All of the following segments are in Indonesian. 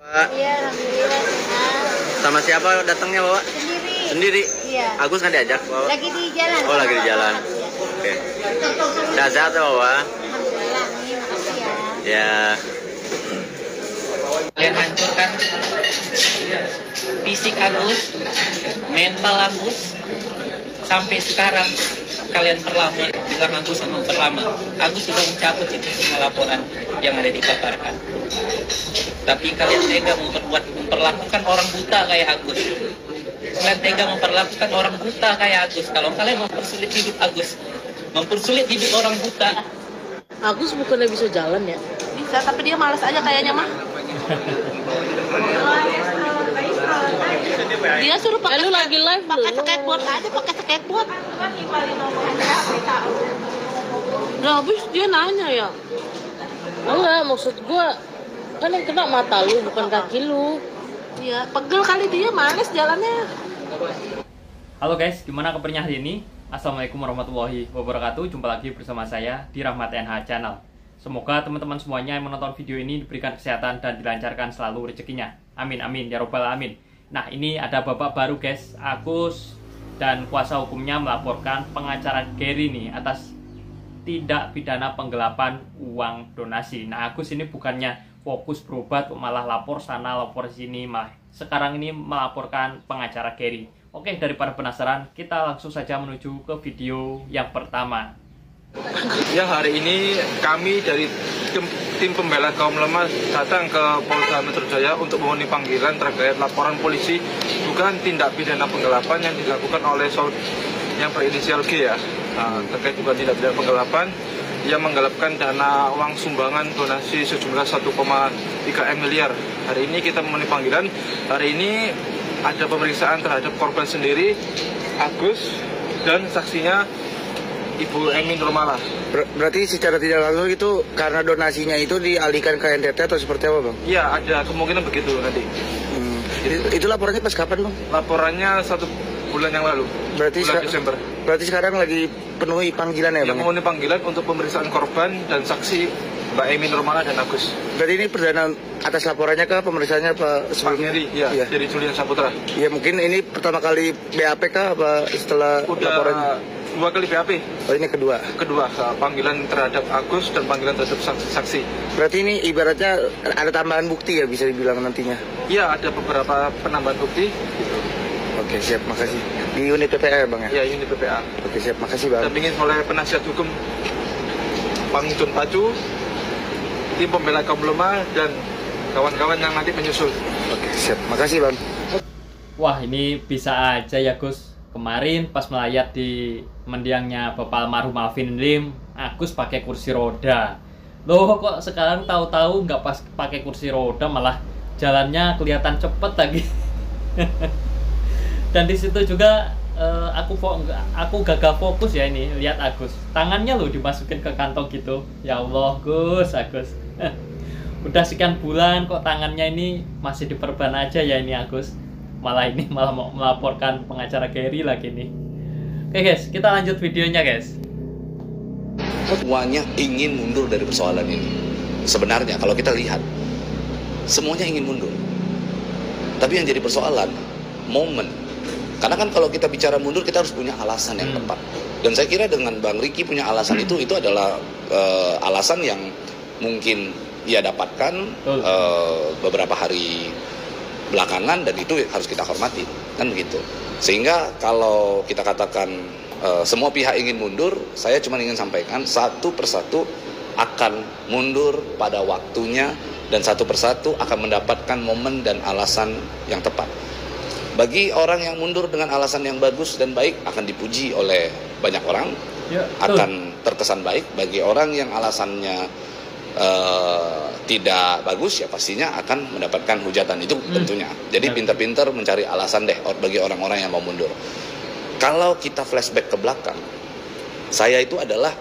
Pak. Iya, alhamdulillah sehat. Sama siapa datangnya, Bapak? Sendiri. Sendiri? Iya. Agus nggak diajak, Bapak? Lagi di jalan. Oh, lagi di jalan. Oke. Sehat-sehat ya, Bapak? Alhamdulillah, nih, makasih ya. Ya. Kalian hancurkan fisik Agus, mental Agus, sampai sekarang kalian perlama dengan Agus sama perlama. Agus sudah mencabut itu semua laporan yang ada dipaparkan. Tapi kalian tega memperlakukan orang buta kayak Agus. Kalian tega memperlakukan orang buta kayak Agus. Kalau kalian mempersulit hidup Agus, mempersulit hidup orang buta. Agus bukannya bisa jalan ya? Bisa, tapi dia malas aja kayaknya mah. Dia suruh pakai Lu lagi live pakai belum? skateboard aja, pakai skateboard. Udah habis dia nanya ya. Enggak, maksud gua kan yang kena mata lu bukan kaki lu. Iya, pegel kali dia, males jalannya. Halo guys, gimana kabarnya hari ini? Assalamualaikum warahmatullahi wabarakatuh. Jumpa lagi bersama saya di Rahmat NH Channel. Semoga teman-teman semuanya yang menonton video ini diberikan kesehatan dan dilancarkan selalu rezekinya. Amin amin ya robbal alamin. Nah, ini ada babak baru guys. Agus dan kuasa hukumnya melaporkan pengacara Gary nih atas tindak pidana penggelapan uang donasi. Nah, Agus ini bukannya fokus berobat, malah lapor sana, lapor sini, malah sekarang ini melaporkan pengacara Gary. Oke, daripada penasaran, kita langsung saja menuju ke video yang pertama. Ya, hari ini kami dari tim pembela kaum lemah datang ke Polda Metro Jaya untuk memenuhi panggilan terkait laporan polisi dugaan tindak pidana penggelapan yang dilakukan oleh yang berinisial G ya. Terkait juga tindak pidana penggelapan yang menggelapkan dana uang sumbangan donasi sejumlah 1,3 miliar. Hari ini kita memenuhi panggilan. Hari ini ada pemeriksaan terhadap korban sendiri, Agus, dan saksinya Ibu Emi Nurmalah. Berarti secara tidak langsung itu karena donasinya itu dialihkan ke NTT atau seperti apa, Bang? Iya, ada kemungkinan begitu nanti. Itu laporannya pas kapan, Bang? Laporannya 1 bulan yang lalu, bulan Desember. Berarti sekarang lagi penuhi panggilan ya, Bang? Memenuhi panggilan untuk pemeriksaan korban dan saksi Mbak Emi Nurmalah dan Agus. Berarti ini perdana atas laporannya ke pemeriksaannya Pak sebelumnya? Iya, ya. Dari Julian Saputra. Ya, mungkin ini pertama kali BAP kah apa setelah laporan? 2 kali BAP. Oh, ini kedua? Kedua, panggilan terhadap Agus dan panggilan terhadap saksi. Berarti ini ibaratnya ada tambahan bukti ya bisa dibilang nantinya? Iya, ada beberapa penambahan bukti. Gitu. Oke, siap, makasih. Di unit PPA ya, Bang ya? Iya, unit PPA. Oke, siap, makasih, Bang. Dampingin oleh penasihat hukum Bang John Pacu, tim pembela kaum lemah, dan kawan-kawan yang nanti menyusul. Oke, siap, makasih, Bang. Wah, ini bisa aja ya Gus. Kemarin pas melayat di mendiangnya Bapak almarhum Alvin Lim, Agus pakai kursi roda. Loh, kok sekarang tahu-tahu nggak pas pakai kursi roda, malah jalannya kelihatan cepet lagi. Dan di situ juga aku gagal fokus ya ini, lihat Agus. Tangannya loh dimasukin ke kantong gitu. Ya Allah, Gus, Agus. Udah sekian bulan kok tangannya ini masih diperban aja ya ini Agus. Malah mau melaporkan pengacara Gary lagi nih. Oke guys, kita lanjut videonya guys. Semuanya ingin mundur dari persoalan ini. Sebenarnya kalau kita lihat, semuanya ingin mundur. Tapi yang jadi persoalan, momen. Karena kan kalau kita bicara mundur, kita harus punya alasan yang tepat. Dan saya kira dengan Bang Riki punya alasan itu adalah alasan yang mungkin ia dapatkan beberapa hari belakangan, dan itu harus kita hormati, kan begitu. Sehingga kalau kita katakan semua pihak ingin mundur, saya cuma ingin sampaikan satu persatu akan mundur pada waktunya, dan satu persatu akan mendapatkan momen dan alasan yang tepat. Bagi orang yang mundur dengan alasan yang bagus dan baik akan dipuji oleh banyak orang, akan terkesan baik. Bagi orang yang alasannya tidak bagus, ya pastinya akan mendapatkan hujatan itu tentunya. Jadi pintar-pintar mencari alasan deh bagi orang-orang yang mau mundur. Kalau kita flashback ke belakang, saya itu adalah,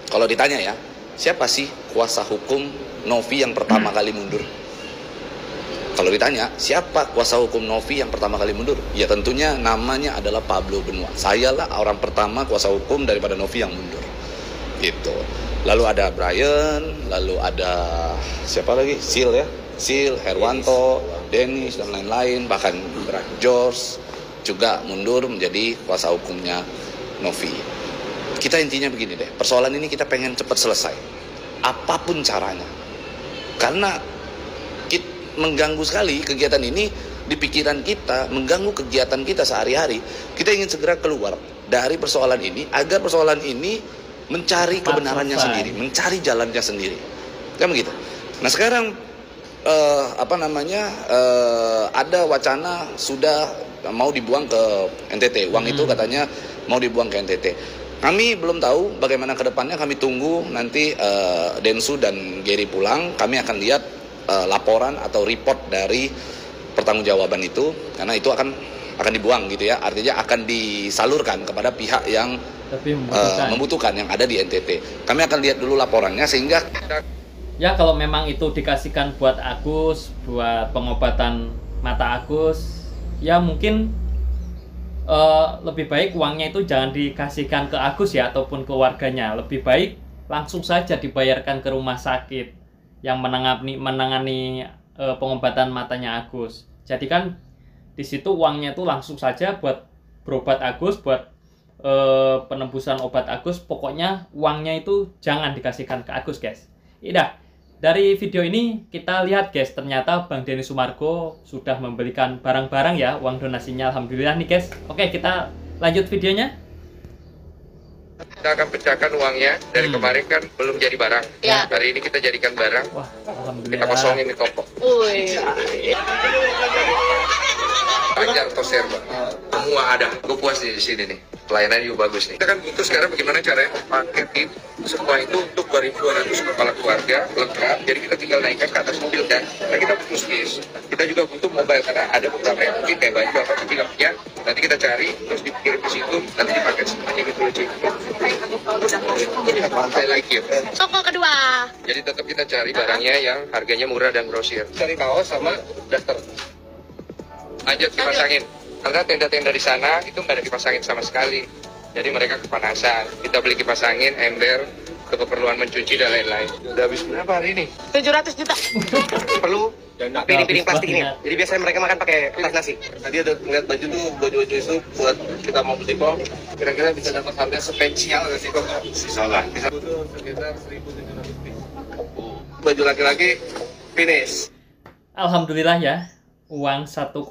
kalau ditanya ya, siapa sih kuasa hukum Novi yang pertama kali mundur? Kalau ditanya, siapa kuasa hukum Novi yang pertama kali mundur? Ya tentunya namanya adalah Pablo Benua. Sayalah orang pertama kuasa hukum daripada Novi yang mundur. Gitu. Lalu ada Brian, lalu ada siapa lagi? Sil ya. Sil, Herwanto, Dennis, dan lain-lain, bahkan George juga mundur menjadi kuasa hukumnya Novi. Kita intinya begini deh, persoalan ini kita pengen cepat selesai, apapun caranya. Karena mengganggu sekali kegiatan ini di pikiran kita, mengganggu kegiatan kita sehari-hari. Kita ingin segera keluar dari persoalan ini, agar persoalan ini mencari kebenarannya sendiri, mencari jalannya sendiri. Kan begitu. Nah sekarang ada wacana sudah mau dibuang ke NTT. Uang itu katanya mau dibuang ke NTT. Kami belum tahu bagaimana ke depannya. Kami tunggu nanti Densu dan Gary pulang. Kami akan lihat laporan atau report dari pertanggungjawaban itu, karena itu akan dibuang gitu ya. Artinya akan disalurkan kepada pihak yang membutuhkan yang ada di NTT. Kami akan lihat dulu laporannya sehingga ya kalau memang itu dikasihkan buat Agus, buat pengobatan mata Agus, ya mungkin lebih baik uangnya itu jangan dikasihkan ke Agus ya, ataupun ke warganya. Lebih baik langsung saja dibayarkan ke rumah sakit yang menangani pengobatan matanya Agus. Jadi kan di situ uangnya itu langsung saja buat berobat Agus, buat penembusan obat Agus. Pokoknya uangnya itu jangan dikasihkan ke Agus, guys. Iya. Dari video ini kita lihat guys, ternyata Bang Denny Sumargo sudah membelikan barang-barang ya, uang donasinya alhamdulillah nih guys. Oke, kita lanjut videonya. Kita akan pecahkan uangnya. Dari kemarin kan belum jadi barang. Ya. Hari ini kita jadikan barang. Wah, alhamdulillah. Kita kosongin di toko. Anjar toser, Pak. Semua ada. Gue puas di sini nih. Pelayanan juga bagus nih. Kita kan butuh sekarang bagaimana caranya paketin semua itu untuk 2.200 kepala keluarga lengkap. Jadi kita tinggal naikkan ke atas mobil dan kita butuh space. Kita juga butuh mobile karena ada beberapa yang mungkin kayak baju apa tapi nggak punya. Nanti kita cari terus dikirim ke situ, nanti dipakai semuanya gitu aja. Saya lagi ya. Toko kedua. Jadi tetap kita cari barangnya yang harganya murah dan grosir. Cari kaos sama daster. Lanjut dipasangin. Karena tenda-tenda di sana itu nggak ada dipasangin sama sekali. Jadi mereka kepanasan. Kita beli kipas angin, ember, keperluan mencuci dan lain-lain. Udah habis berapa hari ini? 700 juta. Perlu piring-piring plastik ini. Jadi biasanya mereka makan pakai kertas nasi. Tadi ada ngeliat baju tuh, baju-baju itu buat kita mau beli bom. Kira-kira bisa dapat harga spesial nggak sih kok? Bisa lah. Bisa butuh sekitar 1.700 lebih. Baju laki-laki finish. Alhamdulillah ya, uang 1,3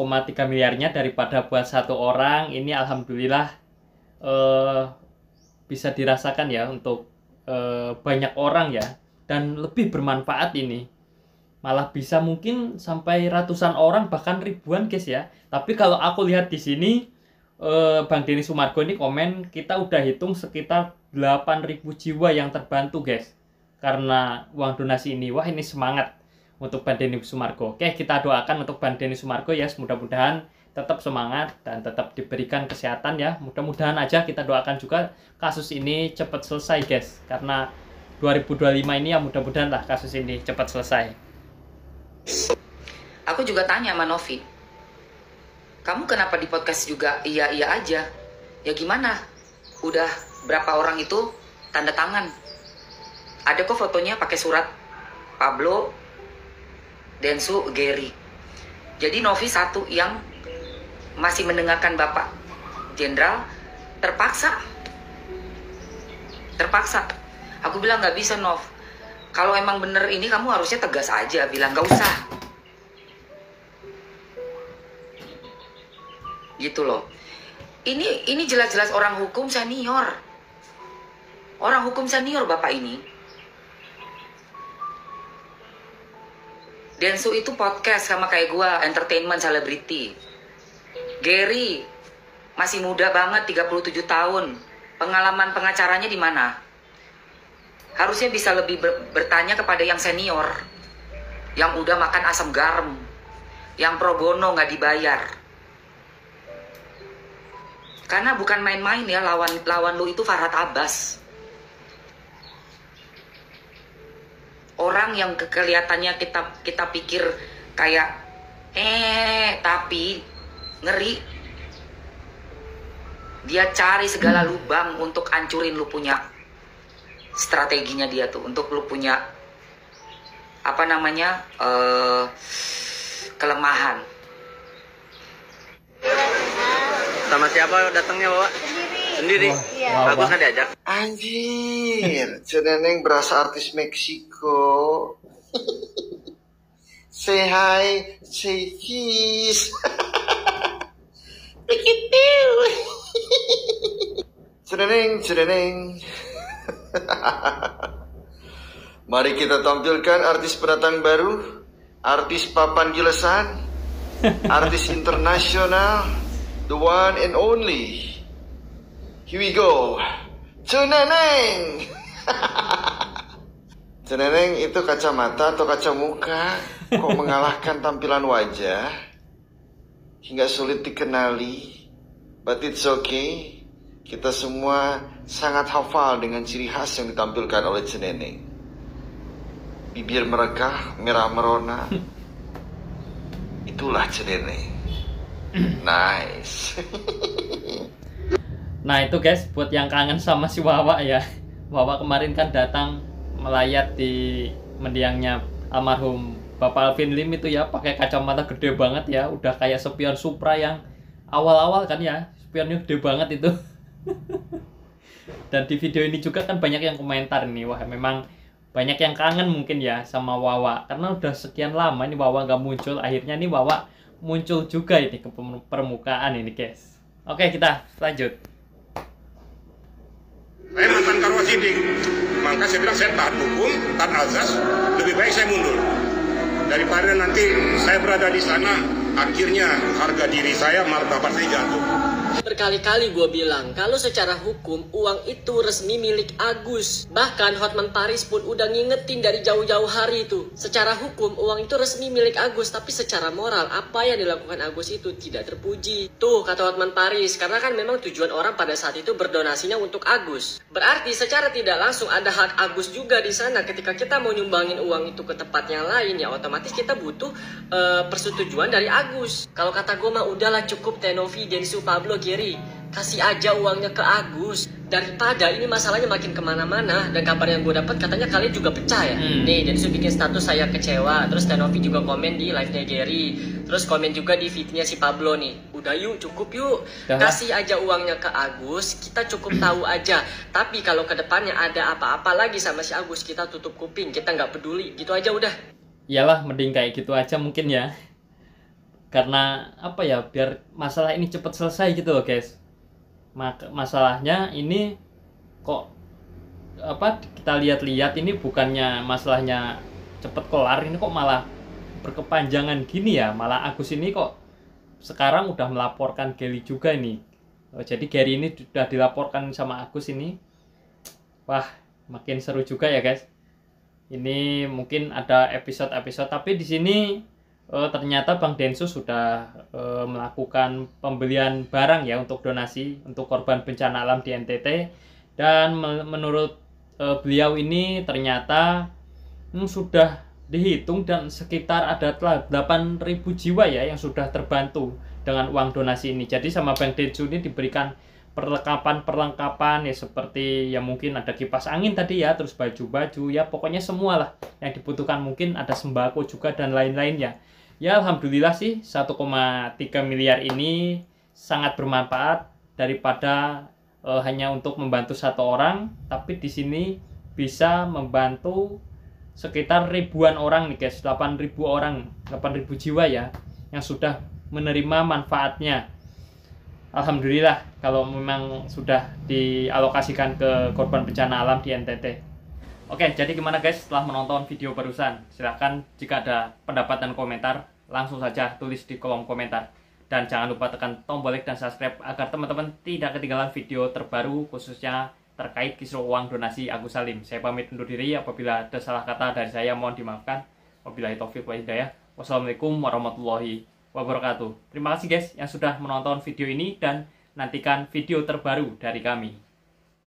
miliarnya daripada buat satu orang ini alhamdulillah bisa dirasakan ya untuk banyak orang ya, dan lebih bermanfaat ini. Malah bisa mungkin sampai ratusan orang bahkan ribuan guys ya. Tapi kalau aku lihat di sini Bang Denny Sumargo ini komen, kita udah hitung sekitar 8.000 jiwa yang terbantu guys karena uang donasi ini. Wah, ini semangat untuk Bang Denny Sumargo. Oke, kita doakan untuk Bang Denny Sumargo ya, mudah-mudahan tetap semangat dan tetap diberikan kesehatan ya. Mudah-mudahan aja kita doakan juga kasus ini cepat selesai guys, karena 2025 ini ya mudah-mudahan lah kasus ini cepat selesai. Aku juga tanya sama Novi, kamu kenapa di podcast juga iya-iya aja? Ya gimana? Udah berapa orang itu tanda tangan? Ada kok fotonya pakai surat Pablo, Densu, Gary. Jadi Novi satu yang masih mendengarkan Bapak Jenderal, terpaksa. Aku bilang nggak bisa Nov. Kalau emang bener ini kamu harusnya tegas aja, bilang nggak usah. Gitu loh. Ini jelas-jelas orang hukum senior. Orang hukum senior Bapak ini. Densu itu podcast sama kayak gua, entertainment celebrity. Gary masih muda banget, 37 tahun. Pengalaman pengacaranya di mana? Harusnya bisa lebih bertanya kepada yang senior, yang udah makan asam garam, yang pro bono nggak dibayar. Karena bukan main-main ya, lawan lu itu Farhad Abbas. Orang yang kelihatannya kita pikir kayak tapi ngeri. Dia cari segala lubang untuk hancurin lu punya strateginya dia tuh, untuk lu punya kelemahan. Sama siapa datangnya, Bapak? Sendiri. Iya. Bagus nggak diajak? Anjir, Ceneneng berasa artis Meksiko. Say hi, say cheese. Begitu. Ceneneng. Mari kita tampilkan artis pendatang baru, artis papan gilesan, artis internasional, the one and only. Here we go. Ceneneng. Ceneneng itu kacamata atau kaca muka kok mengalahkan tampilan wajah hingga sulit dikenali. But it's okay. Kita semua sangat hafal dengan ciri khas yang ditampilkan oleh Ceneneng. Bibir merekah, merah merona. Itulah Ceneneng. Nice. Nah itu guys, buat yang kangen sama si Wawa ya. Wawa kemarin kan datang melayat di mendiangnya almarhum Bapak Alvin Lim itu ya, pakai kacamata gede banget ya, udah kayak spion Supra yang awal-awal kan ya, spionnya gede banget itu. Dan di video ini juga kan banyak yang komentar nih, wah memang banyak yang kangen mungkin ya sama Wawa, karena udah sekian lama ini Wawa nggak muncul, akhirnya nih Wawa muncul juga ini ke permukaan ini guys. Oke, kita lanjut. Saya mantan Karwa Siding, maka saya bilang saya taat hukum, taat azas, lebih baik saya mundur. Daripada nanti saya berada di sana, akhirnya harga diri saya, martabat saya jatuh. Berkali-kali gue bilang, kalau secara hukum uang itu resmi milik Agus. Bahkan Hotman Paris pun udah ngingetin dari jauh-jauh hari itu. Secara hukum uang itu resmi milik Agus, tapi secara moral apa yang dilakukan Agus itu tidak terpuji. Tuh kata Hotman Paris, karena kan memang tujuan orang pada saat itu berdonasinya untuk Agus. Berarti secara tidak langsung ada hak Agus juga di sana. Ketika kita mau nyumbangin uang itu ke tempat yang lain, ya otomatis kita butuh persetujuan dari Agus. Kalau kata gue mah udahlah cukup Tenovi, Densu, Pablo, Giri, kasih aja uangnya ke Agus, daripada ini masalahnya makin kemana-mana. Dan kabar yang gue dapat katanya kalian juga pecah ya. Nih Densu bikin status saya kecewa, terus Tenovi juga komen di live-nya Gary, terus komen juga di feed-nya si Pablo nih, udah yuk cukup yuk, kasih aja uangnya ke Agus, kita cukup tahu aja. Tapi kalau kedepannya ada apa-apa lagi sama si Agus, kita tutup kuping, kita nggak peduli, gitu aja udah. Iyalah, mending kayak gitu aja mungkin ya. Karena apa ya, biar masalah ini cepat selesai gitu loh guys. Masalahnya ini kok apa, kita lihat-lihat ini bukannya masalahnya cepet kelar, ini kok malah berkepanjangan gini ya. Malah Agus ini kok sekarang udah melaporkan Gary juga ini. Jadi Gary ini sudah dilaporkan sama Agus ini. Wah, makin seru juga ya guys. Ini mungkin ada episode-episode, tapi di sini ternyata Bang Densus sudah melakukan pembelian barang ya untuk donasi untuk korban bencana alam di NTT. Dan menurut beliau ini ternyata sudah dihitung dan sekitar ada 8.000 jiwa ya yang sudah terbantu dengan uang donasi ini. Jadi sama Bang Densus ini diberikan perlengkapan ya, seperti ya mungkin ada kipas angin tadi ya, terus baju-baju ya, pokoknya semua lah yang dibutuhkan, mungkin ada sembako juga dan lain-lainnya. Ya alhamdulillah sih 1,3 miliar ini sangat bermanfaat daripada hanya untuk membantu satu orang, tapi di sini bisa membantu sekitar ribuan orang nih guys, 8.000 orang, 8.000 jiwa ya yang sudah menerima manfaatnya. Alhamdulillah kalau memang sudah dialokasikan ke korban bencana alam di NTT. Oke, jadi gimana guys setelah menonton video barusan? Silahkan jika ada pendapat dan komentar, langsung saja tulis di kolom komentar. Dan jangan lupa tekan tombol like dan subscribe agar teman-teman tidak ketinggalan video terbaru khususnya terkait kisruh uang donasi Agus Salim. Saya pamit undur diri, apabila ada salah kata dari saya mohon dimaafkan. Wabillahi taufiq wal hidayah. Wassalamualaikum warahmatullahi wabarakatuh. Terima kasih guys yang sudah menonton video ini dan nantikan video terbaru dari kami.